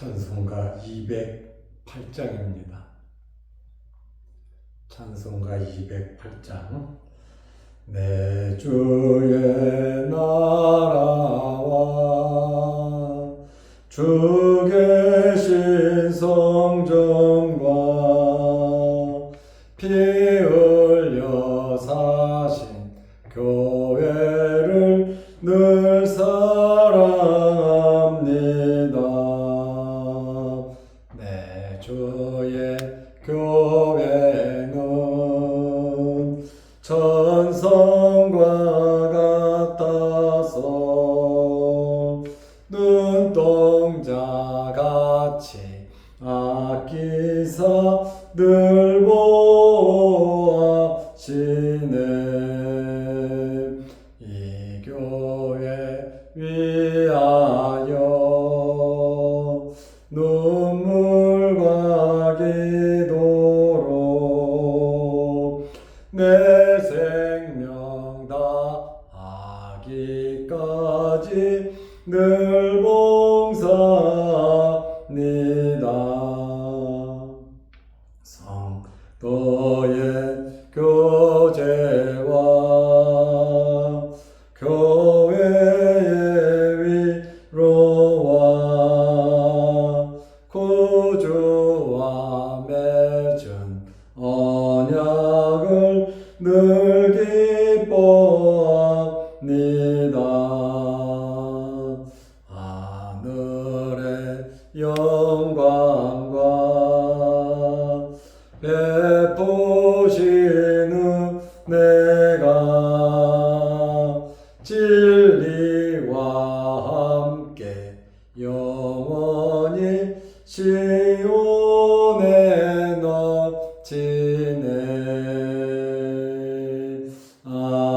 찬송가 208장입니다. 찬송가 208장. 내 주의 나라와 주 계신 성전과 피 흘려 사신 교회를 늘 사랑합니다. 내 주의 교회는 천성과 같아서 눈동자같이 아끼사 늘 보아시네. 이 교회 위하여 눈물과 기도로 내 생명 다하기까지 늘 봉사합니다. 성도의 교제와 교회의 위로와 구주와 맺은 언약을 늘 기뻐합니다. 하늘의 영광과 베푸시는 은혜가 진리와 함께 영원히 시온에 넘치네. 아멘.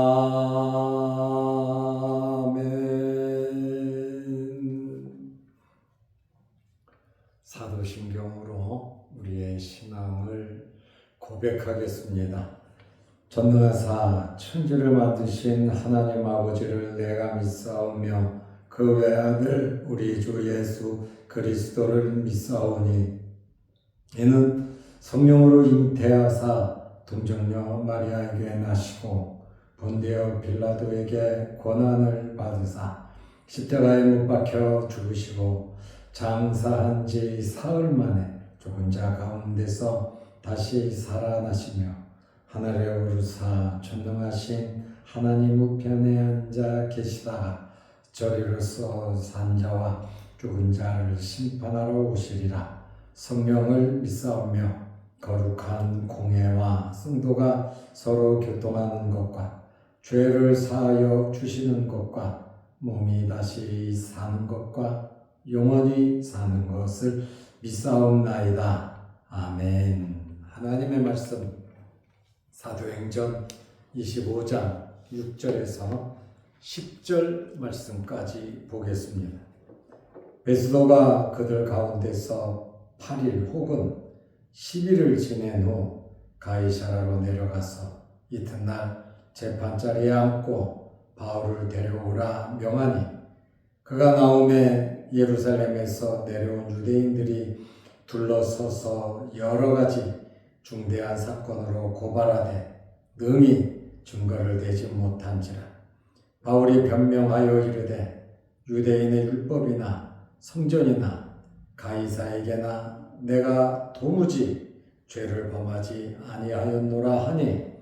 사도신경으로 우리의 신앙을 고백하겠습니다. 전능하사 천지를 만드신 하나님 아버지를 내가 믿사오며 그 외아들 우리 주 예수 그리스도를 믿사오니 이는 성령으로 잉태하사 동정녀 마리아에게 나시고 본디오 빌라도에게 고난을 받으사 십자가에 못 박혀 죽으시고 장사한 지 사흘 만에 죽은 자 가운데서 다시 살아나시며 하늘에 오르사 전능하신 하나님 우편에 앉아 계시다가 저리로서 산 자와 죽은 자를 심판하러 오시리라. 성령을 믿사오며 거룩한 공회와 성도가 서로 교통하는 것과 죄를 사하여 주시는 것과 몸이 다시 사는 것과 영원히 사는 것을 믿사옵나이다. 아멘. 하나님의 말씀 사도행전 25장 6절에서 10절 말씀까지 보겠습니다. 베드로가 그들 가운데서 8일 혹은 10일을 지낸 후 가이사라로 내려가서 이튿날 재판자리에 앉고 바울을 데려오라 명하니 그가 나오매 예루살렘에서 내려온 유대인들이 둘러서서 여러 가지 중대한 사건으로 고발하되 능히 증거를 대지 못한지라. 바울이 변명하여 이르되 유대인의 율법이나 성전이나 가이사에게나 내가 도무지 죄를 범하지 아니하였노라 하니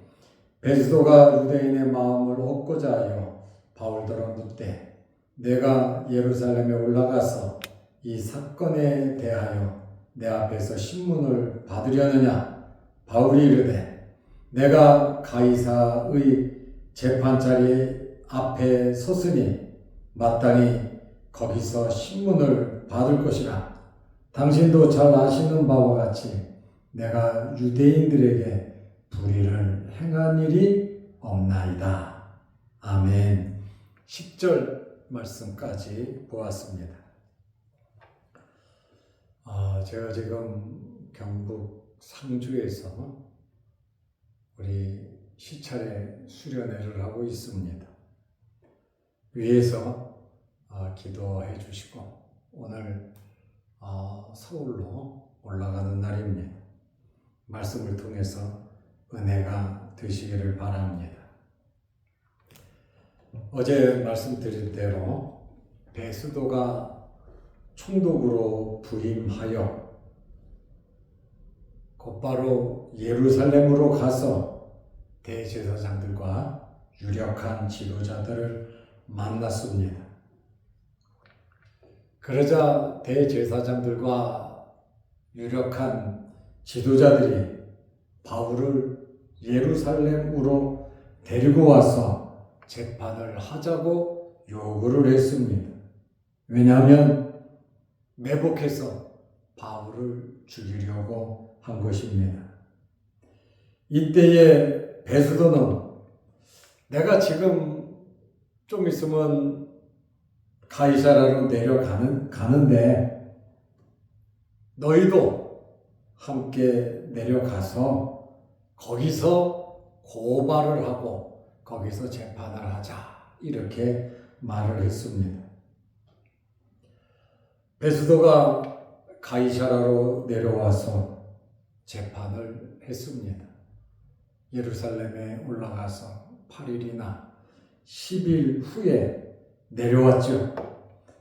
베드로가 유대인의 마음을 얻고자 하여 바울더러 묻되 내가 예루살렘에 올라가서 이 사건에 대하여 내 앞에서 신문을 받으려느냐? 바울이 이르되 내가 가이사의 재판자리 앞에 섰으니 마땅히 거기서 신문을 받을 것이라. 당신도 잘 아시는 바와 같이 내가 유대인들에게 불의를 행한 일이 없나이다. 아멘. 10절 말씀까지 보았습니다. 제가 지금 경북 상주에서 우리 시찰의 수련회를 하고 있습니다. 위에서 기도해 주시고 오늘 서울로 올라가는 날입니다. 말씀을 통해서 은혜가 되시기를 바랍니다. 어제 말씀드린 대로 베스도가 총독으로 부임하여 곧바로 예루살렘으로 가서 대제사장들과 유력한 지도자들을 만났습니다. 그러자 대제사장들과 유력한 지도자들이 바울을 예루살렘으로 데리고 와서 재판을 하자고 요구를 했습니다. 왜냐하면 매복해서 바울을 죽이려고 한 것입니다. 이때에 베스도는 내가 지금 좀 있으면 가이사라로 가는데 너희도 함께 내려가서 거기서 고발을 하고 거기서 재판을 하자 이렇게 말을 했습니다. 베스도가 가이사라로 내려와서 재판을 했습니다. 예루살렘에 올라가서 8일이나 10일 후에 내려왔죠.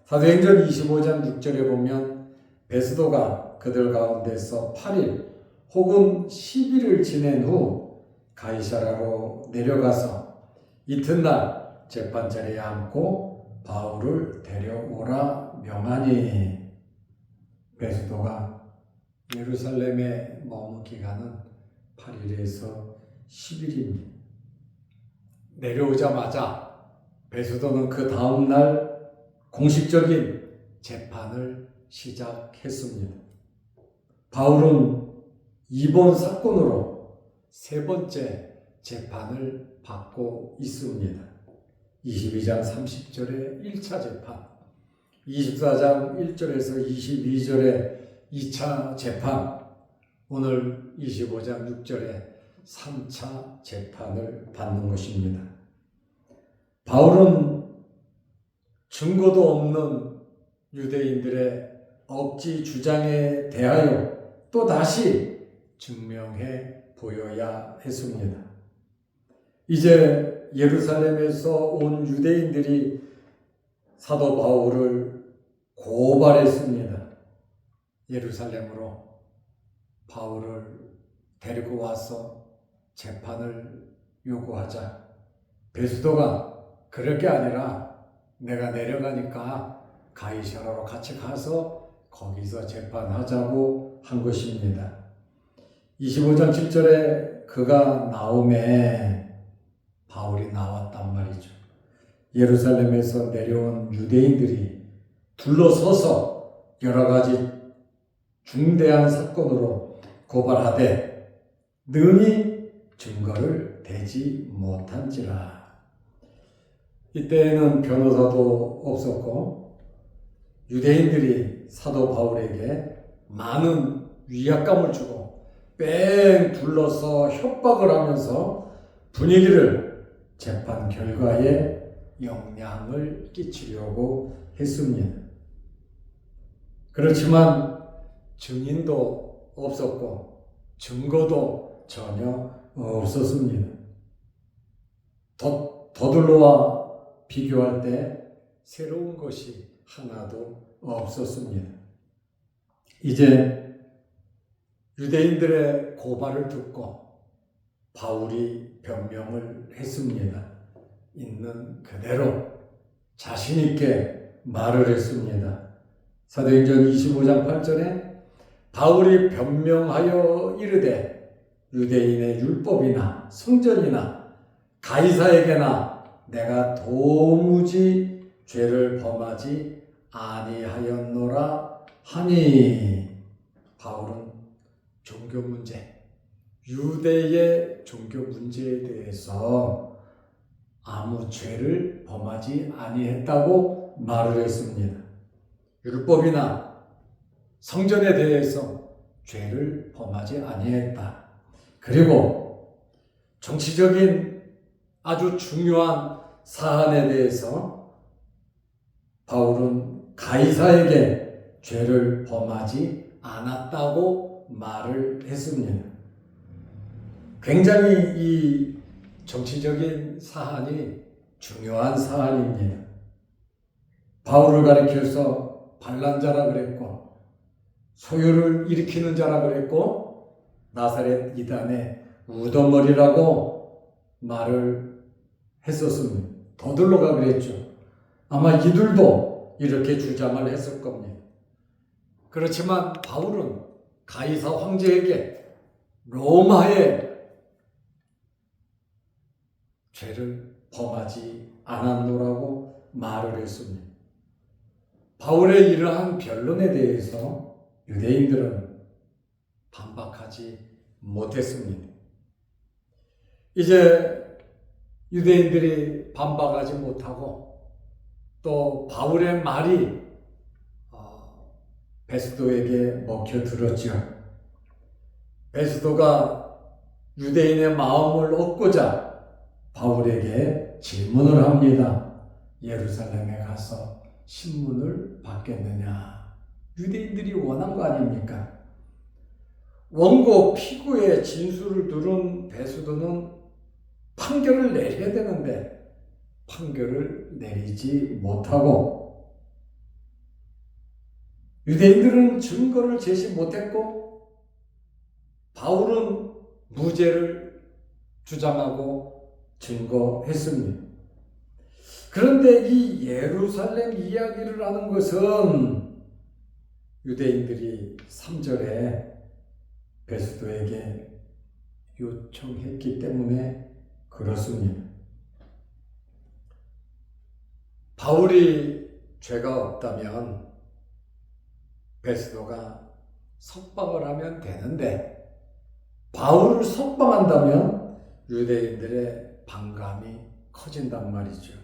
사도행전 25장 6절에 보면 베스도가 그들 가운데서 8일 혹은 10일을 지낸 후 가이사라로 내려가서 이튿날 재판자리에 앉고 바울을 데려오라 명하니, 베스도가 예루살렘에 머문 기간은 8일에서 10일입니다. 내려오자마자 베스도는 그 다음날 공식적인 재판을 시작했습니다. 바울은 이번 사건으로 세 번째 재판을 받고 있습니다. 22장 30절에 1차 재판, 24장 1절에서 22절에 2차 재판, 오늘 25장 6절에 3차 재판을 받는 것입니다. 바울은 증거도 없는 유대인들의 억지 주장에 대하여 또 다시 증명해 보여야 했습니다. 이제 예루살렘에서 온 유대인들이 사도 바울을 고발했습니다. 예루살렘으로 바울을 데리고 와서 재판을 요구하자 베스도가 그럴 게 아니라 내가 내려가니까 가이사라로 같이 가서 거기서 재판하자고 한 것입니다. 25장 7절에 그가 나오매 바울이 나왔단 말이죠. 예루살렘에서 내려온 유대인들이 둘러서서 여러 가지 중대한 사건으로 고발하되 능히 증거를 대지 못한지라. 이때에는 변호사도 없었고 유대인들이 사도 바울에게 많은 위압감을 주고 뺑 둘러서 협박을 하면서 분위기를 재판 결과에 영향을 끼치려고 했습니다. 그렇지만 증인도 없었고 증거도 전혀 없었습니다. 더둘러와 비교할 때 새로운 것이 하나도 없었습니다. 이제 유대인들의 고발을 듣고 바울이 변명을 했습니다. 있는 그대로 자신 있게 말을 했습니다. 사도행전 25장 8절에 바울이 변명하여 이르되 유대인의 율법이나 성전이나 가이사에게나 내가 도무지 죄를 범하지 아니하였노라 하니, 바울은 종교 문제, 유대의 종교 문제에 대해서 아무 죄를 범하지 아니했다고 말을 했습니다. 율법이나 성전에 대해서 죄를 범하지 아니했다. 그리고 정치적인 아주 중요한 사안에 대해서 바울은 가이사에게 죄를 범하지 않았다고 말을 했습니다. 굉장히 이 정치적인 사안이 중요한 사안입니다. 바울을 가리켜서 반란자라 그랬고 소요를 일으키는 자라 그랬고 나사렛 이단의 우두머리라고 말을 했었습니다. 더들로가 그랬죠. 아마 이들도 이렇게 주장을 했을 겁니다. 그렇지만 바울은 가이사 황제에게 로마의 죄를 범하지 않았노라고 말을 했습니다. 바울의 이러한 변론에 대해서 유대인들은 반박하지 못했습니다. 이제 유대인들이 반박하지 못하고 또 바울의 말이 베스도에게 먹혀들었죠. 베스도가 유대인의 마음을 얻고자 바울에게 질문을 합니다. 예루살렘에 가서 신문을 받겠느냐? 유대인들이 원한 거 아닙니까? 원고 피고의 진술을 들은 베스도는 판결을 내려야 되는데 판결을 내리지 못하고 유대인들은 증거를 제시 못했고 바울은 무죄를 주장하고 증거했습니다. 그런데 이 예루살렘 이야기를 하는 것은 유대인들이 3절에 베스도에게 요청했기 때문에 그렇습니다. 바울이 죄가 없다면 베스도가 석방을 하면 되는데 바울을 석방한다면 유대인들의 반감이 커진단 말이죠.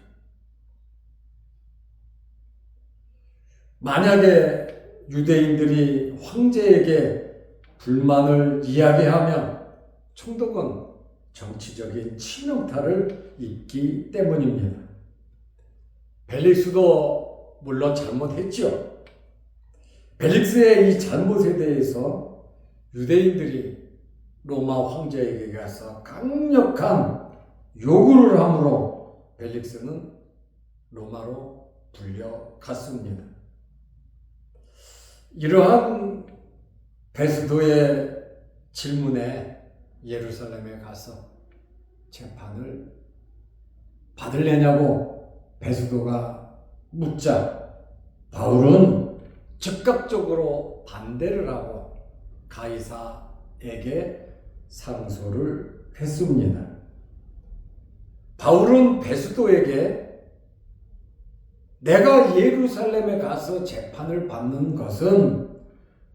만약에 유대인들이 황제에게 불만을 이야기하면 총독은 정치적인 치명타를 입기 때문입니다. 벨릭스도 물론 잘못했죠. 벨릭스의 이 잘못에 대해서 유대인들이 로마 황제에게 가서 강력한 요구를 하므로 벨릭스는 로마로 불려갔습니다. 이러한 베스도의 질문에 예루살렘에 가서 재판을 받을래냐고 베스도가 묻자 바울은 즉각적으로 반대를 하고 가이사에게 상소를 했습니다. 바울은 베스도에게 내가 예루살렘에 가서 재판을 받는 것은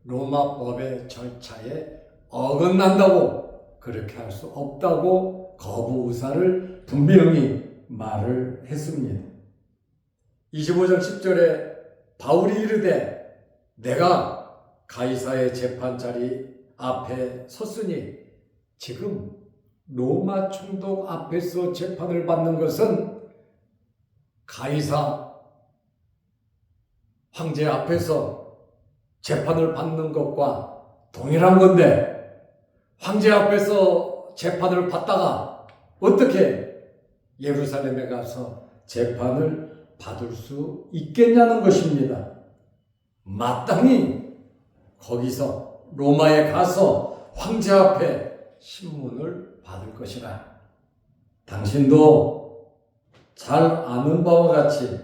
로마법의 절차에 어긋난다고 그렇게 할 수 없다고 거부 의사를 분명히 말을 했습니다. 25장 10절에 바울이 이르되 내가 가이사의 재판 자리 앞에 섰으니 지금 로마 총독 앞에서 재판을 받는 것은 가이사 황제 앞에서 재판을 받는 것과 동일한 건데 황제 앞에서 재판을 받다가 어떻게 예루살렘에 가서 재판을 받을 수 있겠냐는 것입니다. 마땅히 거기서 로마에 가서 황제 앞에 신문을 받을 것이라. 당신도 잘 아는 바와 같이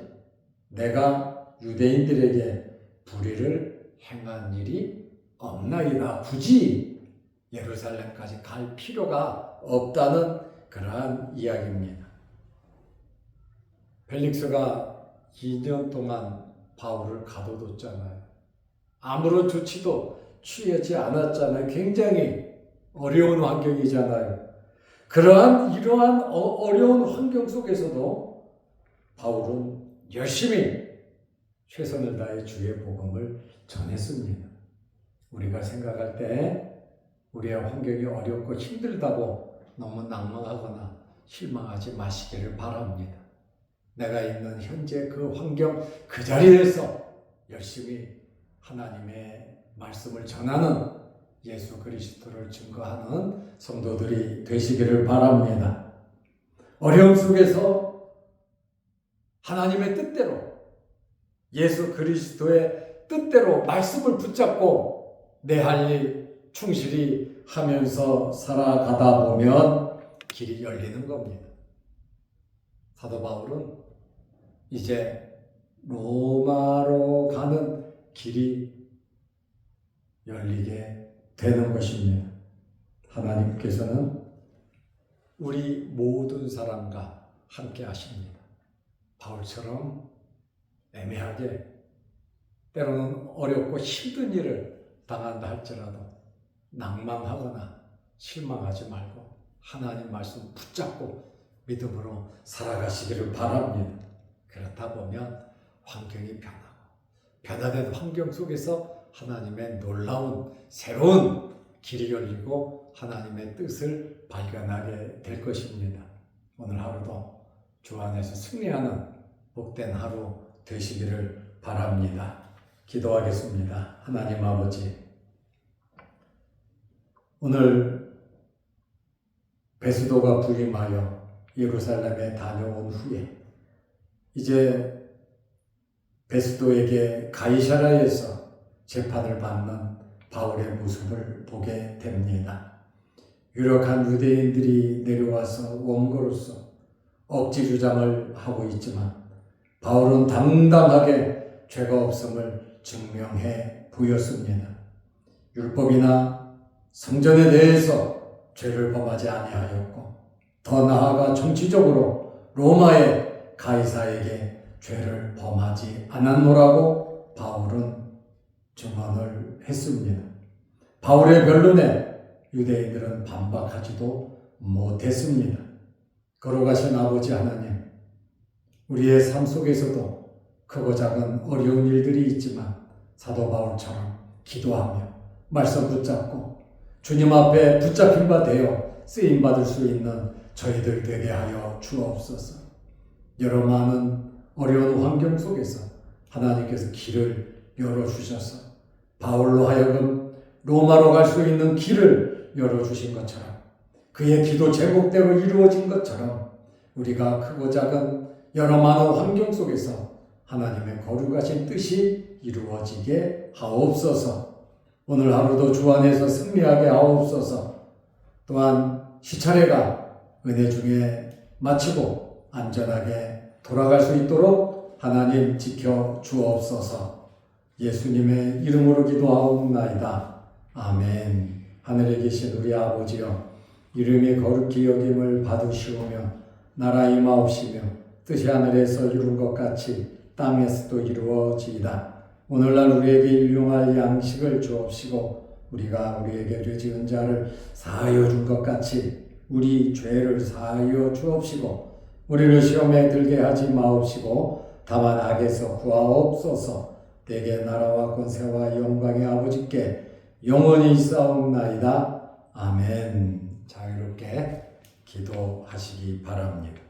내가 유대인들에게 불의를 행한 일이 없나이다. 굳이 예루살렘까지 갈 필요가 없다는 그러한 이야기입니다. 벨릭스가 2년 동안 바울을 가둬뒀잖아요. 아무런 조치도 취하지 않았잖아요. 굉장히 어려운 환경이잖아요. 이러한 어려운 환경 속에서도 바울은 열심히 최선을 다해 주의 복음을 전했습니다. 우리가 생각할 때 우리의 환경이 어렵고 힘들다고 너무 낭망하거나 실망하지 마시기를 바랍니다. 내가 있는 현재 그 환경 그 자리에서 열심히 하나님의 말씀을 전하는 예수 그리스도를 증거하는 성도들이 되시기를 바랍니다. 어려움 속에서 하나님의 뜻대로 예수 그리스도의 뜻대로 말씀을 붙잡고 내 할 일 충실히 하면서 살아가다 보면 길이 열리는 겁니다. 사도 바울은 이제 로마로 가는 길이 열리게 되는 것입니다. 하나님께서는 우리 모든 사람과 함께 하십니다. 바울처럼 애매하게 때로는 어렵고 힘든 일을 당한다 할지라도 낭망하거나 실망하지 말고 하나님 말씀 붙잡고 믿음으로 살아가시기를 바랍니다. 그렇다 보면 환경이 변하고 변화된 환경 속에서 하나님의 놀라운 새로운 길이 열리고 하나님의 뜻을 발견하게 될 것입니다. 오늘 하루도 주 안에서 승리하는 복된 하루 되시기를 바랍니다. 기도하겠습니다. 하나님 아버지, 오늘 베스도가 부임하여 예루살렘에 다녀온 후에 이제 베스도에게 가이사랴에서 재판을 받는 바울의 모습을 보게 됩니다. 유력한 유대인들이 내려와서 원고로서 억지 주장을 하고 있지만 바울은 당당하게 죄가 없음을 증명해 보였습니다. 율법이나 성전에 대해서 죄를 범하지 아니하였고 더 나아가 정치적으로 로마의 가이사에게 죄를 범하지 않았노라고 바울은 증언을 했습니다. 바울의 변론에 유대인들은 반박하지도 못했습니다. 걸어가신 아버지 하나님, 우리의 삶 속에서도 크고 작은 어려운 일들이 있지만 사도 바울처럼 기도하며 말씀 붙잡고 주님 앞에 붙잡힌 바 되어 쓰임받을 수 있는 저희들 되게 하여 주옵소서. 여러 많은 어려운 환경 속에서 하나님께서 길을 열어주셔서 바울로 하여금 로마로 갈 수 있는 길을 열어주신 것처럼 그의 기도 제목대로 이루어진 것처럼 우리가 크고 작은 여러 많은 환경 속에서 하나님의 거룩하신 뜻이 이루어지게 하옵소서. 오늘 하루도 주 안에서 승리하게 하옵소서. 또한 시차례가 은혜 중에 마치고 안전하게 돌아갈 수 있도록 하나님 지켜 주옵소서. 예수님의 이름으로 기도하옵나이다. 아멘. 하늘에 계신 우리 아버지여, 이름이 거룩히 여김을 받으시오며 나라 임하옵시며 뜻이 하늘에서 이룬 것 같이 땅에서도 이루어지이다. 오늘날 우리에게 일용할 양식을 주옵시고 우리가 우리에게 죄 지은 자를 사하여 준 것 같이 우리 죄를 사하여 주옵시고 우리를 시험에 들게 하지 마옵시고 다만 악에서 구하옵소서. 대개 나라와 권세와 영광의 아버지께 영원히 있사옵나이다. 아멘. 자유롭게 기도하시기 바랍니다.